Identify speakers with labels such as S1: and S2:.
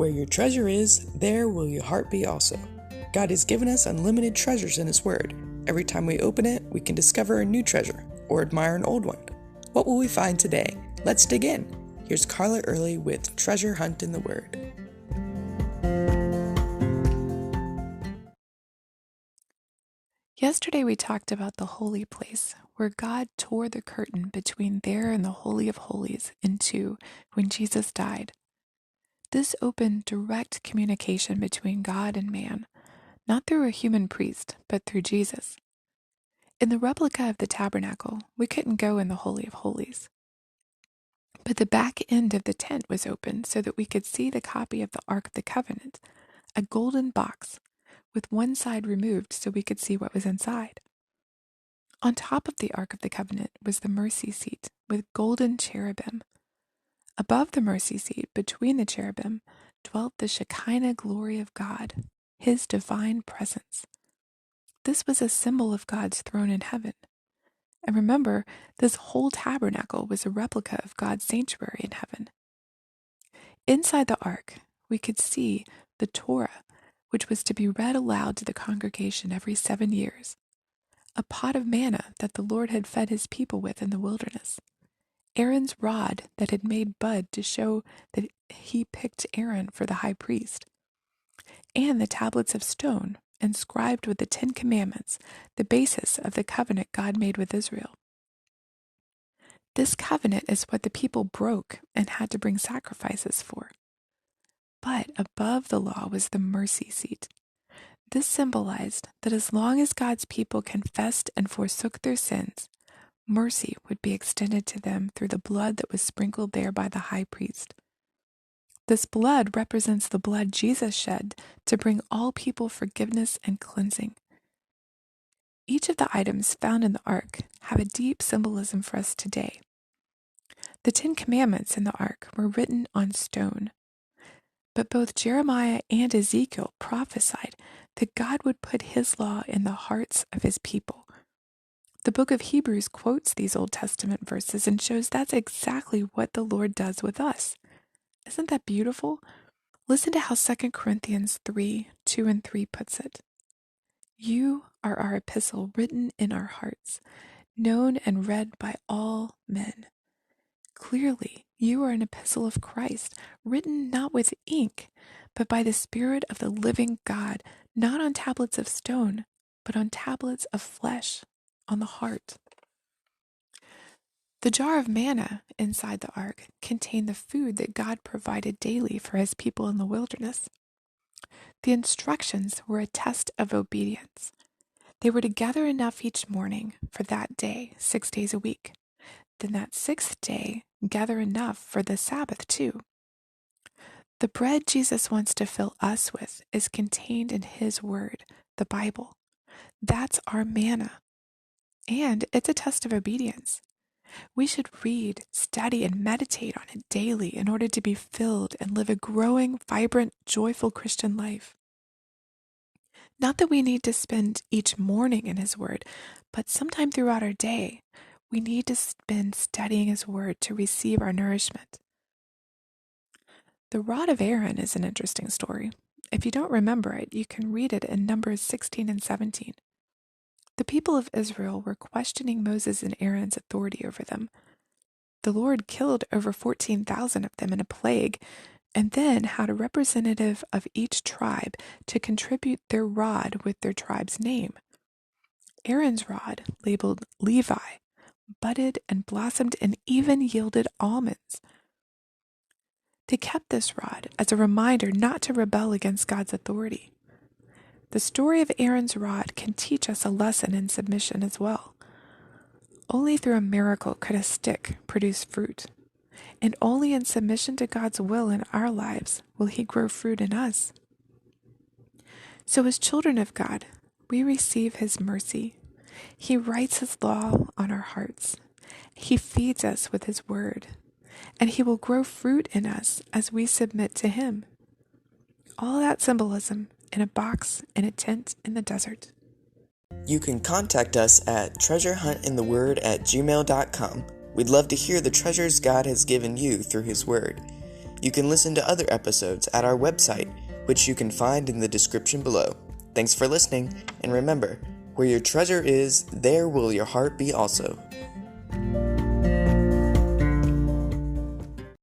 S1: Where your treasure is, there will your heart be also. God has given us unlimited treasures in His Word. Every time we open it, we can discover a new treasure or admire an old one. What will we find today? Let's dig in. Here's Carla Early with Treasure Hunt in the Word.
S2: Yesterday we talked about the holy place, where God tore the curtain between there and the Holy of Holies in two when Jesus died. This opened direct communication between God and man, not through a human priest, but through Jesus. In the replica of the tabernacle, we couldn't go in the Holy of Holies. But the back end of the tent was open so that we could see the copy of the Ark of the Covenant, a golden box, with one side removed so we could see what was inside. On top of the Ark of the Covenant was the mercy seat with golden cherubim. Above the mercy seat, between the cherubim, dwelt the Shekinah glory of God, His divine presence. This was a symbol of God's throne in heaven. And remember, this whole tabernacle was a replica of God's sanctuary in heaven. Inside the ark, we could see the Torah, which was to be read aloud to the congregation every 7 years, a pot of manna that the Lord had fed His people with in the wilderness, Aaron's rod that had made bud to show that He picked Aaron for the high priest, and the tablets of stone inscribed with the 10 Commandments, the basis of the covenant God made with Israel. This covenant is what the people broke and had to bring sacrifices for. But above the law was the mercy seat. This symbolized that as long as God's people confessed and forsook their sins, mercy would be extended to them through the blood that was sprinkled there by the high priest. This blood represents the blood Jesus shed to bring all people forgiveness and cleansing. Each of the items found in the ark have a deep symbolism for us today. The 10 Commandments in the ark were written on stone, but both Jeremiah and Ezekiel prophesied that God would put His law in the hearts of His people. The book of Hebrews quotes these Old Testament verses and shows that's exactly what the Lord does with us. Isn't that beautiful? Listen to how 2 Corinthians 3:2-3 puts it. You are our epistle written in our hearts, known and read by all men. Clearly, you are an epistle of Christ, written not with ink, but by the Spirit of the living God, not on tablets of stone, but on tablets of flesh, on the heart. The jar of manna inside the ark contained the food that God provided daily for His people in the wilderness. The instructions were a test of obedience. They were to gather enough each morning for that day, 6 days a week. Then that 6th day, gather enough for the Sabbath too. The bread Jesus wants to fill us with is contained in His Word, the Bible. That's our manna. And it's a test of obedience. We should read, study, and meditate on it daily in order to be filled and live a growing, vibrant, joyful Christian life. Not that we need to spend each morning in His Word, but sometime throughout our day, we need to spend studying His Word to receive our nourishment. The rod of Aaron is an interesting story. If you don't remember it, you can read it in Numbers 16 and 17. The people of Israel were questioning Moses and Aaron's authority over them. The Lord killed over 14,000 of them in a plague, and then had a representative of each tribe to contribute their rod with their tribe's name. Aaron's rod, labeled Levi, budded and blossomed and even yielded almonds. They kept this rod as a reminder not to rebel against God's authority. The story of Aaron's rod can teach us a lesson in submission as well. Only through a miracle could a stick produce fruit, and only in submission to God's will in our lives will He grow fruit in us. So as children of God, we receive His mercy. He writes His law on our hearts. He feeds us with His word, and He will grow fruit in us as we submit to Him. All that symbolism in a box in a tent in the desert.
S1: You can contact us at treasurehuntintheword@gmail.com. We'd love to hear the treasures God has given you through His Word. You can listen to other episodes at our website, which you can find in the description below. Thanks for listening, and remember, where your treasure is, there will your heart be also.